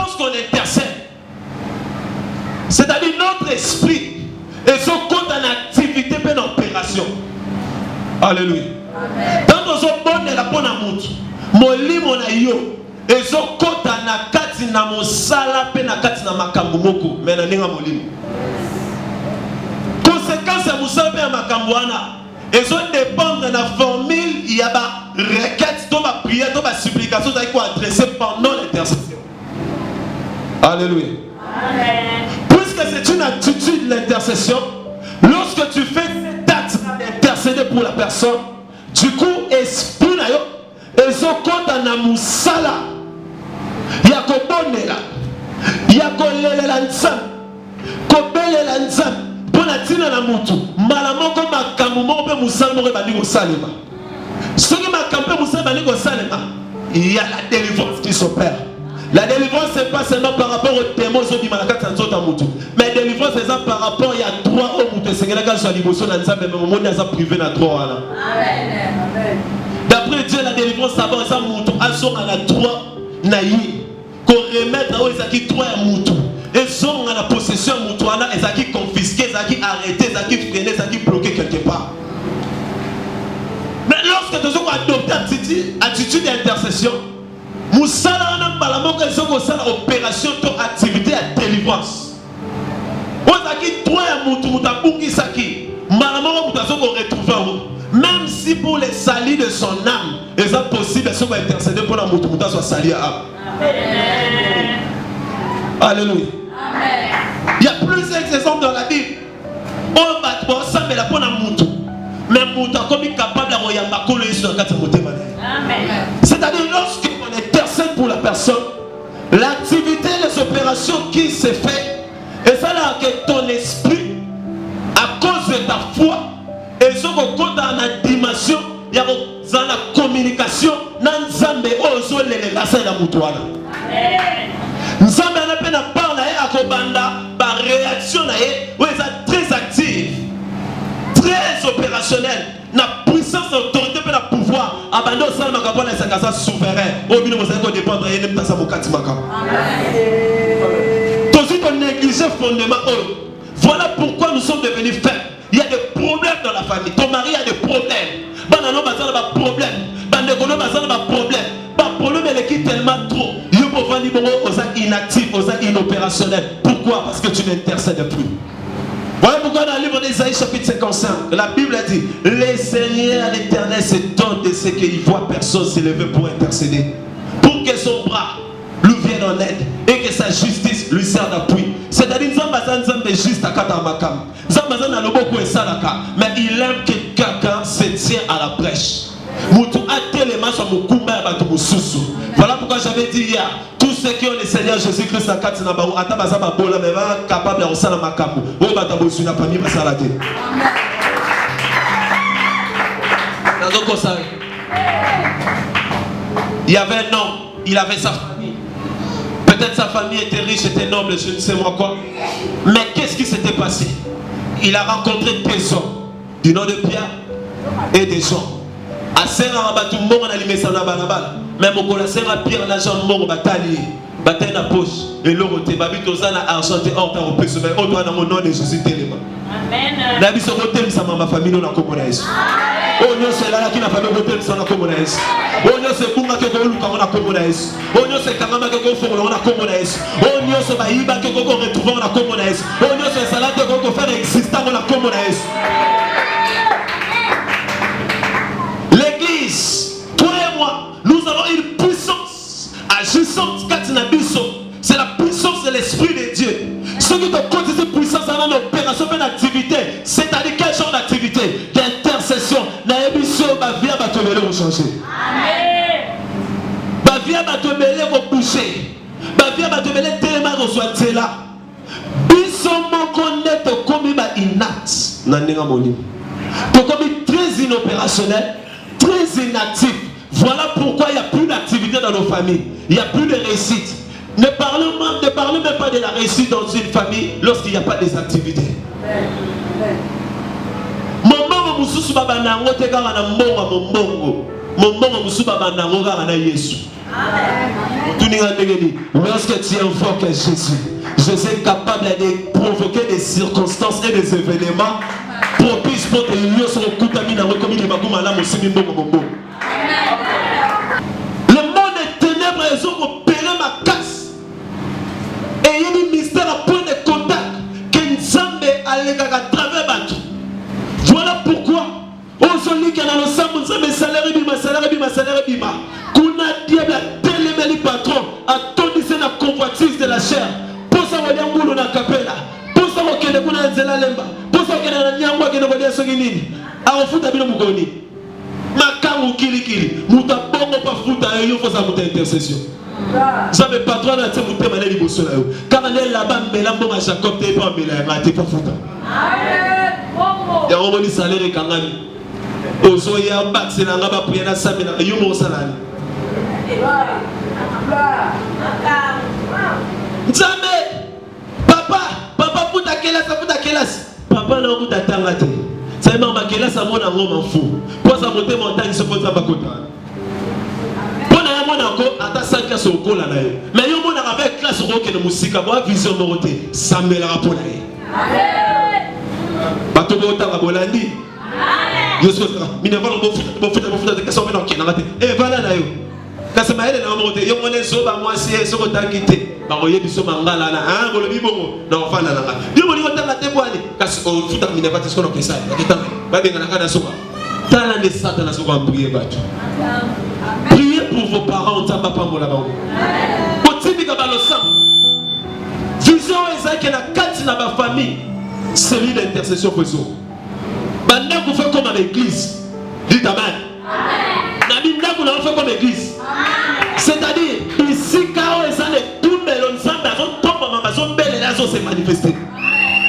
lorsqu'on intercède, c'est-à-dire notre esprit et son compte en activité et en opération. Alléluia. Dans nos bonnes et la bonne amour, mon lit mon aïe, et son compte en akati na mon sala pe na kati na makambo moko, mais na ninga molimo. Conséquence à moussa pe na makambo wana, et son dépendre de la formule, il y a des requêtes, de prière, de supplication, qui sont adressées pendant l'intercession. Alléluia. Amen. Puisque c'est une attitude de l'intercession, lorsque tu fais cet acte d'intercéder pour la personne, du coup, esprit et son compte en amoussala, il y a kobonela, il y a kolelela nzam, kobelela nzam, pour la tina na mutu, malamon comme makambo mo pe musala mo rebandi ko salema. Ce qui m'a campé musala bandi ko salema, il y a la délivrance qui s'opère. La délivrance, ce n'est pas seulement par rapport aux témoins qui sont mais la délivrance, c'est par rapport il y a droit au mouton. C'est que la soit l'émotion dans le même moment, il y a privé dans droit. D'après Dieu, la délivrance, ça va, ça mouton. Elles sont à la droit, naïe. Qu'on remette là où ils ont droit à mouton. Ils sont à la possession de mouton, ils ont confisqué, ils ont arrêté, ils ont freiné, ils ont bloqué quelque part. Mais lorsque tu as adopté attitude d'intercession, Moussala n'a pas la mort que c'est opération de activité à délivrance. On a dit toi et Moutoumoutabouki Saki, Malamoro Moutazo qu'on retrouve même si pour les salis de son âme, il est possible de intercéder pour la Moutoumouta soit sali à âme. Alléluia. Il y a plusieurs exemples dans la Bible. On va voir ça, mais la bonne Moutou. Mais Moutou comme il est capable de regarder le Yesu dans 4 Mouté. C'est-à-dire lorsque intercède pour la personne, l'activité, les opérations qui se fait, et ça là que ton esprit, à cause de ta foi, et ce qu'on compte dans la dimension, il y a dans la communication, dans Nzambe, ozo les lassés la moutoana. Nzambe n'a pas de parler à Kobanda, par réaction, où ils sont très actifs, très opérationnels. La puissance, l'autorité et le pouvoir abandonne ça le magabon et ça souverain au milieu de vous dépendre et ne pas ça tous on néglige fondement. Voilà pourquoi nous sommes devenus faibles. Il y a des problèmes dans la famille. Ton mari a des problèmes. Banano bazana ba problème. Bandegono bazana ba problème. Ba problème elle est tellement trop. Yo pour vendre aux inactifs, aux inopérationnels. Pourquoi? Parce que tu n'intercèdes plus. Voilà pourquoi dans le livre d'Ésaïe chapitre 55, la Bible a dit, le Seigneur l'Éternel s'étonne de ce qu'il voit personne s'élever pour intercéder. Pour que son bras lui vienne en aide et que sa justice lui serve d'appui. C'est-à-dire, Zambazan est juste à Katamakam. Zambazan a le beaucoup et salaka. Mais il aime que quelqu'un se tient à la brèche. Voilà pourquoi j'avais dit hier, tous ceux qui ont le Seigneur Jésus-Christ à Katinabaou, Atabaza Bola, mais va capable de faire ma capo. Oh, Batabosu n'a pas mis ma salade. Il y avait un homme, il avait sa famille. Peut-être sa famille était riche, était noble, je ne sais moi quoi. Mais qu'est-ce qui s'était passé? Il a rencontré des hommes du nom de Pierre et des gens. A sera batu mort na limesa na balabala même au la sera Pierre na Jean mort batali bataille na poche et l'oroté babito zana argenté hors ta reprise mais au doigt dans mon nom de Jésus téléma amen na biso hotel sa ma famille na komona Yesu o nyo se la ki na famille hotel sa na komona Yesu o nyo se bunga ke ko luka na komona Yesu o nyo se kangama ke ko fongo na komona Yesu o nyo se bayiba ke ko retrouver na komona Yesu o nyo se salade ke ko faire exister na komona Yesu. L'église, toi et moi, nous avons une puissance agissante. C'est la puissance de l'Esprit de Dieu. Ce qui te cause cette puissance dans l'opération, une activité, c'est-à-dire quel genre d'activité? D'intercession. La émission, ma vie va te mêler au changer. Ma vie va te mêler au boucher. Ma vie va te mêler tellement au soin de là. Bissomo connaît comme inacte. Nanenga moni. Comme très inopérationnel. Très inactif. Voilà pourquoi il n'y a plus d'activité dans nos familles. Il n'y a plus de réussite. Ne parlons même pas de la réussite dans une famille lorsqu'il n'y a pas des activités. Maman mususu babanango tekanga na mbongo mbongo. Maman mususu babanango kanga na Yesu. Lorsque tu invoques Jésus, Jésus est capable de provoquer des circonstances et des événements propices pour te lier sur le coup de la comme il est le monde des ténèbres, ils ont opéré ma casse. Et il y a des mystères à point de contact que Nzambe allait à travers Bantu. Voilà pourquoi on se dit qu'il y a le sang, salaire bima. Qu'on a diable à télémé le patron, à tondissé la convoitise de la chair. Pour ça, on a un boulot dans la capella. Pour ça, on a un zéla lemba. Pour ça, on a un nyambo qui est dans le soginini. À on fout à bien mougoni. Makamu kili. Mouta bongo pa fout à eux, il faut ça mouta intercession. Ça me patron a été mouté malé liboso là. Car on est là-bas, mais là, bon, à Jacob, t'es pas mais là, t'es pas fout. Et on va dire salaire et kangani. Ozoya bak c'est la ngaba prier na samina yumo salani. Nzambe papa puta kelas papa na kuta tangate. Ça m'a kelas a mona ngoma fou. Pour ça monter montagne se pose ba kota. Pour na mona ko ata 5 classe au kola na yo. Mais yo mona avec classe rock de musique ba vision moroté. Samela rapona ye. Amen. Bato bota ba bolandi. Dieu soit là. Mais ne va pas de question maintenant qui n'a raté. Et voilà là yo. Quand c'est maël na monter, yo mona so ba moi si so ta quitté. Ba royer biso mangala na ah bolo bibongo. Na ofana na. Yo moni ko tanga teboani. Kasi o futa mine pas ce qu'on appelle ça. Ba benga na kana soka. Tala de Satan na soka prier bato. Priez pour vos parents, tamba pa mola ba. Otibika ba lo sang. Vision ezaki na kati na ba famille. Celui d'intercession pour eux. Maintenant vous faites comme à l'église. Dites Amen. Maintenant vous faites comme l'église. C'est-à-dire, ici, quand on est tout le monde ensemble, on tombe en Amazon, belle et se manifester.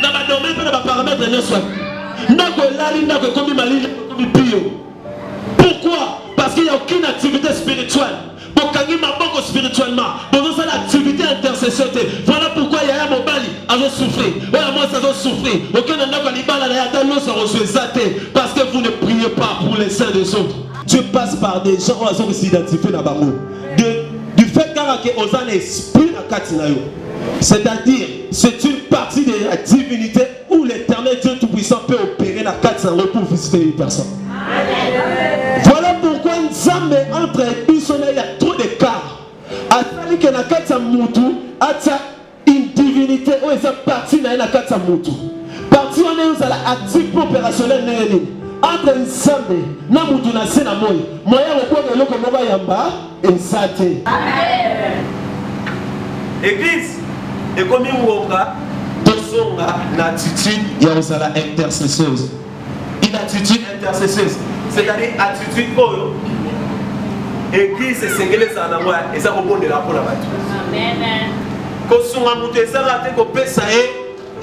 Dans ma domaine, dans ma paramètre, ne soit. Pourquoi? Parce qu'il n'y a aucune activité spirituelle. Donc, quand il m'a beaucoup spirituellement, donc c'est l'activité intercession. Voilà pourquoi il y a un mobile à souffrir. Voilà, moi, ça va souffrir. Aucun n'a pas les balles à la parce que vous ne priez pas pour les saints des autres. Dieu passe par des gens qui s'identifient dans l'amour. Du fait qu'il y a un esprit à Katinayo. C'est-à-dire, c'est une partie de la divinité où l'éternel Dieu Tout-Puissant peut opérer la Katinayo pour visiter une personne. Voilà pourquoi Nzambe entre il y a trop d'écart. À ce que la Katinayo a une divinité où il y a partie de la Katinayo. Partie on est actif opérationnel entre Nzambe na mutu na se na moyo moya ko eloko moko yamba ensate. Église et comme uoka tosonga na attitude ya osala intercesseuse. Une attitude intercesseuse, c'est-à-dire attitude oyo église esengeleza na moya eza kobondela mpona bato. Amen. Kosunga mutu ezala te kopesa ye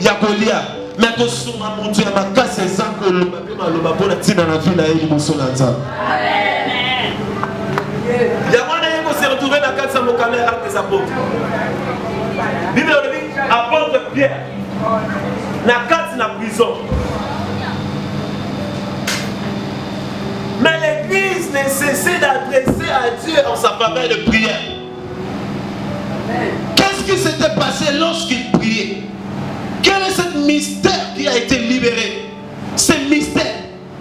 ya kolia. Mais que son amour Dieu ma casse ça que le maloba pour la tina na vie na yeli musolanza. Amen. Ya mwana yeko se retrouver dans quatre samokame avec les apôtres. Bible dit apôtre Pierre na quatre na prison. Mais l'église ne cessait d'adresser à Dieu en sa faveur de prière. Qu'est-ce qui s'était passé lorsqu'il priait? Quel est ce mystère qui a été libéré? Ce mystère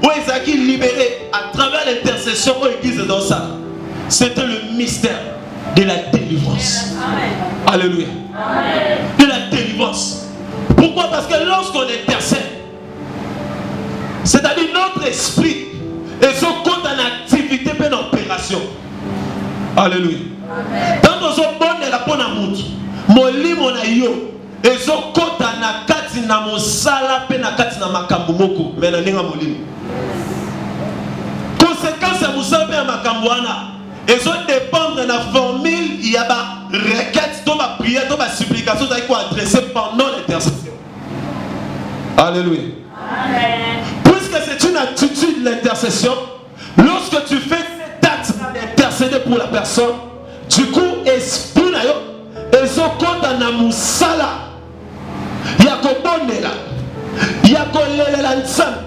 où Isaac est libéré à travers l'intercession où l'église est dans ça. C'était le mystère de la délivrance. Amen. Alléluia. Amen. De la délivrance. Pourquoi? Parce que lorsqu'on intercède, c'est-à-dire notre esprit est son compte en activité et en opération. Alléluia. Dans nos bonnes et la bonne amour, mon lit, mon aïe. Et so kota na kati na mosala pe na kati na makambo moko mais na ninga molimo. Conséquence ya mosala pe na makambo wana ezo dépendre na formule ya ba requête to ba prière to ba supplication za ko adresser pendant l'intercession. Alléluia. Amen. Puisque c'est une attitude l'intercession, lorsque tu fais cet acte d'intercéder pour la personne, du coup esprit na yo ezo kota na mosala ya kobondela ya kolelela nzambe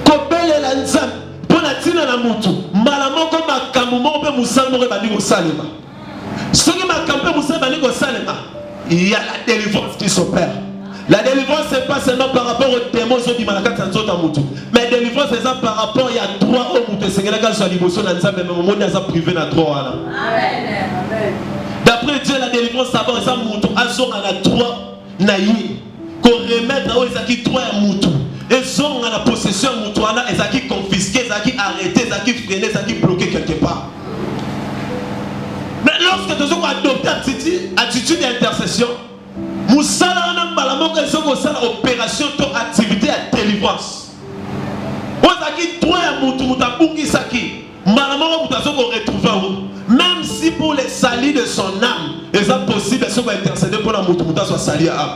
kobelela nzambe mpona ntina na mutu mbala moko makambo moko mpe mosala moko ebandi kosalema soki il y a la délivrance qui s'opère. La délivrance, ce n'est pas seulement par rapport aux démons, mais la délivrance, c'est par rapport à droit au monde. C'est privé na droit. D'après Dieu, la délivrance, d'abord, c'est un mouton. A droit naïe. Qu'on remette à eux, qui droit à mouton. Et sont en la possession de mouton, ils qui confisqué, ils qui arrêté, ils qui freiné, ils qui bloqué quelque part. Mais lorsque nous avons adopté attitude d'intercession, nous avons une opération ou activité de délivrance. Même si pour les salis de son âme, il est possible d'intercéder pour la moutou soit sali à âme.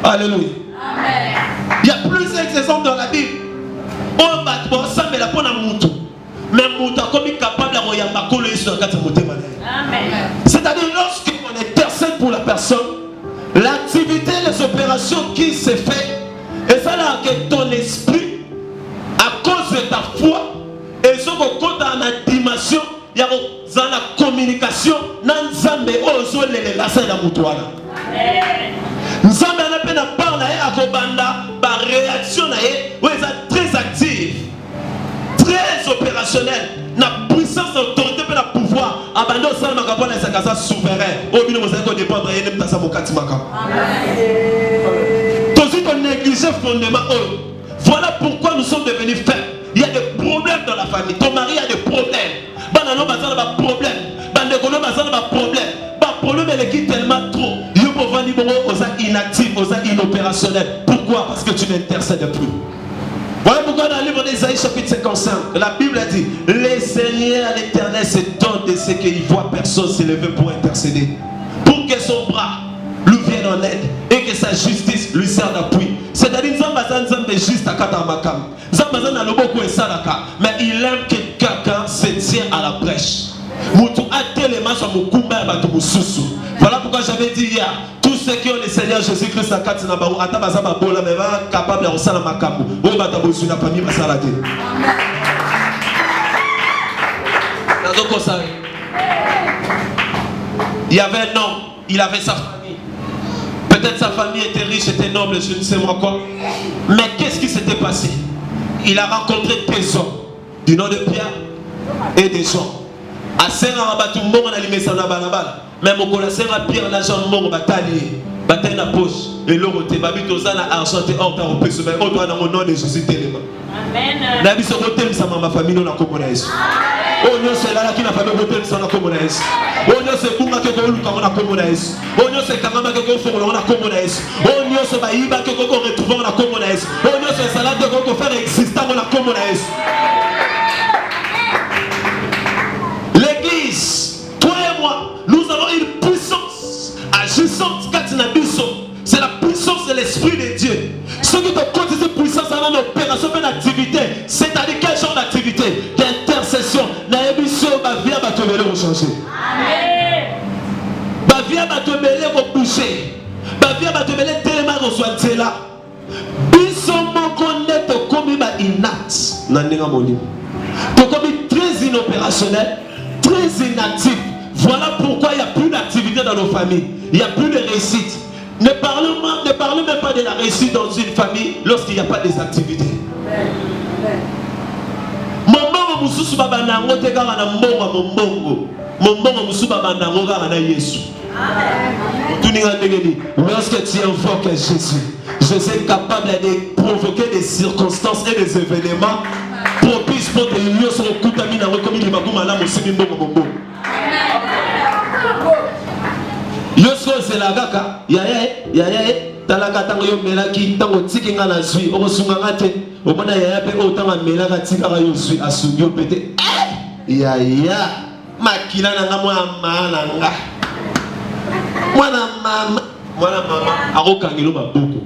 Alléluia. Il y a plusieurs exemples dans la Bible. On va ça, mais la bonne moutou. Mais moutou comme capable de regarder sur la c'est-à-dire lorsqu'on intercède pour la personne, l'activité, les opérations qui se fait, et ça là que ton esprit, à cause de ta foi, et ce qu'on compte dans la dimension, il y a dans la communication, dans Nzambe, ozo les lassés dans moutoana. Nzambe n'a pas de parler à Kobanda, par réaction, où ils sont très actifs, très opérationnels, na puissance, d'autorité, na pouvoir, abandon ça ma capable de sa souverain. Au milieu de dépendre et ne pas sa mokati maka. Tous on néglige fondement. Voilà pourquoi nous sommes devenus faibles. Il y a des problèmes dans la famille. Ton mari a des problèmes. Banano bazana ba problème. Bandekono bazana ba problème. Ba problème elle est tellement trop. Yo pour vendre aux inactifs, aux inopérationnels. Pourquoi? Parce que tu n'intercèdes plus. Voilà pourquoi dans le livre d'Ésaïe chapitre 55, la Bible a dit, les Seigneurs l'Éternel s'étonne de ce qu'il voit personne s'élever pour intercéder. Pour que son bras lui vienne en aide et que sa justice lui serve d'appui. C'est-à-dire, Nzambazan est juste à Katamakam. Nzambazan a le beaucoup et Salaka. Mais il aime que quelqu'un se tient à la brèche. Voilà pourquoi j'avais dit hier, tous ceux qui ont le Seigneur Jésus-Christ à Katinabaou, Atabaza Bola, mais va capable de ressentir ma capo. Oh, Batabosu n'a pas mis ma salade. Il y avait un homme, il avait sa famille. Peut-être sa famille était riche, était noble, je ne sais moi quoi. Mais qu'est-ce qui s'était passé? Il a rencontré des hommes du nom de Pierre et des gens. A sera batu mbongo na limesa na balabala même okola sera Pierre na Jean mbongo batali bataille na poche et l'oroté babito za na argent et or ta repeso mais au nom de Jésus tellement amen na biso hotel sa mama famille na komona Yesu o nyo se la ki na famille hotel sa na komona Yesu o nyo se kunga ke ko luka na komona Yesu o nyo se kangama ke ko fongola na komona Yesu o nyo se bayiba ke ko retrouver na komona Yesu o nyo se salade ko faire existant na komona Yesu. L'église, toi et moi, nous avons une puissance agissante. C'est la puissance de l'Esprit de Dieu. Ce qui te cause cette puissance dans une opération, une activité, c'est-à-dire quel genre d'activité? D'intercession. Dans l'émission, ma vie va te mêler au changer. Ma vie va te mêler au boucher. Ma vie va te mêler tellement au soin là. Bissomo connaît comme inacte. Nandinga moni. Comme très inopérationnel. Très inactif. Voilà pourquoi il n'y a plus d'activité dans nos familles. Il n'y a plus de réussite. Ne parlons même pas de la réussite dans une famille lorsqu'il n'y a pas des activités. Maman mususu babandango te kaka na mbongo mombongo. Mombongo mususu babandango kaka na Yesu. Lorsque tu invoques Jésus, Jésus est capable de provoquer des circonstances et des événements propice pour que l'union soit contaminée comme il m'a dit madame aussi mbongo. Yosko c'est la gaka ya talaka tango yo melaki tango tikinga na zui okosunga ngate omona ya pe otanga melaka tikaka yo zui asungi yo pete ya makila na nga mwana nga mwana mama akokangelo maboko.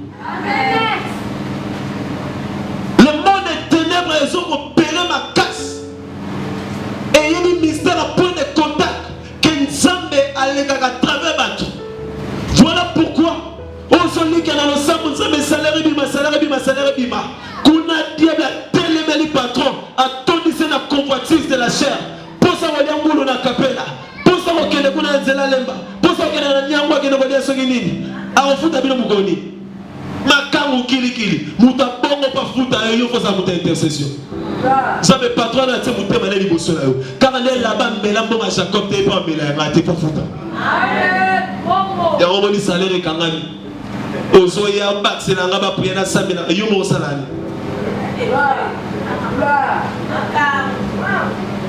Le monde est ténèbres et ils ont opéré ma casse. Et il y a un mystère à point de contact que Nzambe allait à travers bateau. Voilà pourquoi on se dit qu'il y a le sang, Nzambe salaire bima. Kuna diable a télémé le patron, a tondissé la convoitise de la chair. Pour ça, on a un boulot dans la capella. Pour Salemba. Pour ça que na nyangwa ke no dia soki nini. A ofuta bino mukoni. Makangu kili. Muta bongo pa futa yo faut ça muta intercession. Ça me patron na tse muta mané liboso na yo. Car aller là-bas mbela mbonga Jacob te pa mbela ngate pa futa. Amen. Bongo. Ya omoni salaire kangani. Ozo ya bakse na ngaba prier na samina yo mo salani.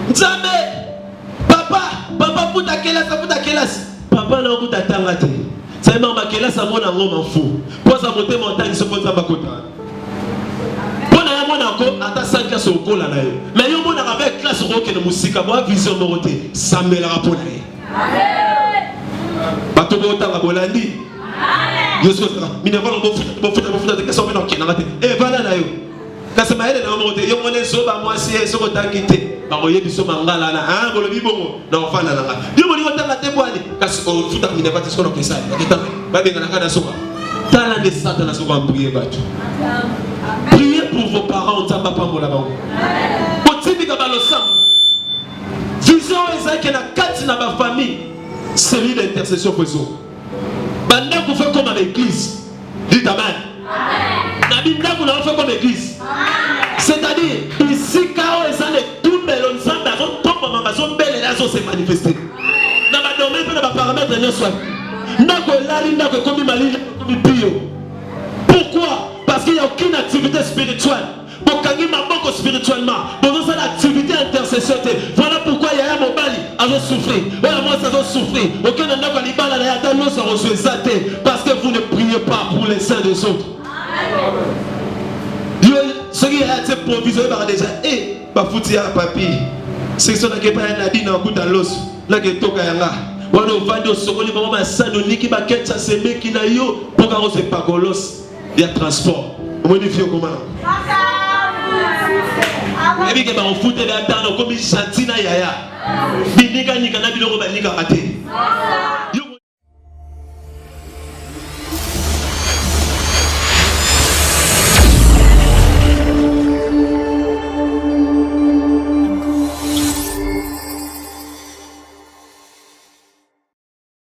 Nzambe papa futa kelas papa na okuta tanga te ça m'a kelas a mona ngoma fou pour ça monter montagne se pose ba kota pour na mona ko ata 5 so kola na yo mais yo mona avec classe rock na musika moi vision moroté sambela rapona ye amen bato botanga bolandi amen yo so mina valo bo futa de question mais non te e vala na yo kasi maele na moroté yo mona zoba moi si so kotangite baroye biso mangala na ah bolobi bongo na ofana na nga yo boli kotanga te bwani kasi o futa mina pati sko no pesa baketanga babenga na kana soka tala de sata na soka prier bato priez pour vos parents tamba pambola bango kotibika balosam vision ezaki na kati na ba famille série d'intercession pozo banda ko fait comme avec l'église dit amen na binda ko na fait comme église c'est-à-dire ici quand ils ont les tout melon ensemble avant comme maman son belle là se manifester na ba domaine pe na ba paramètres nyonso soit ndako lali ndako comme mali comme bio pourquoi parce qu'il y a aucune activité spirituelle bokangi maboko spirituellement dans cette activité intercession voilà pourquoi il y a un mobali avait souffert voilà moi ça va souffrir aucun ndako libala na yata no ça reçoit ça parce que vous ne priez pas pour les saints des autres. Ce qui a été provisionné par déjà, bah fouti à papi. C'est ça qui est pas un adin en coup dans l'os. Là qui est toka yanga. Wano vandi au sokoli maman ma sano niki ba ketcha seme kina yo pour qu'on se pagolos. Il y a transport. On modifie comment? Et puis que bah on fout de la tano comme chantina yaya. Binika nika na biloko ba nika raté.